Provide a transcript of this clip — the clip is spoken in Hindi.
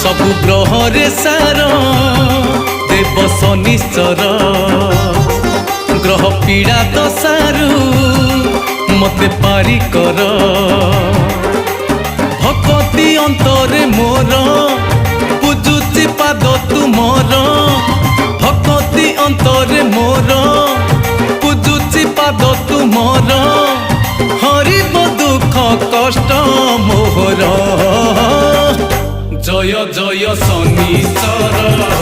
सबु ग्रहरे सार देव शनिश्चर ग्रह पीड़ा दशारू मते पारी कर भक्ति अंतरे मोर पूजुची पाद तुमर भक्ति अंतरे मोर पूजुची पाद तुमर हरिब दुख कष्ट मोहर जय जय शनिश्चर।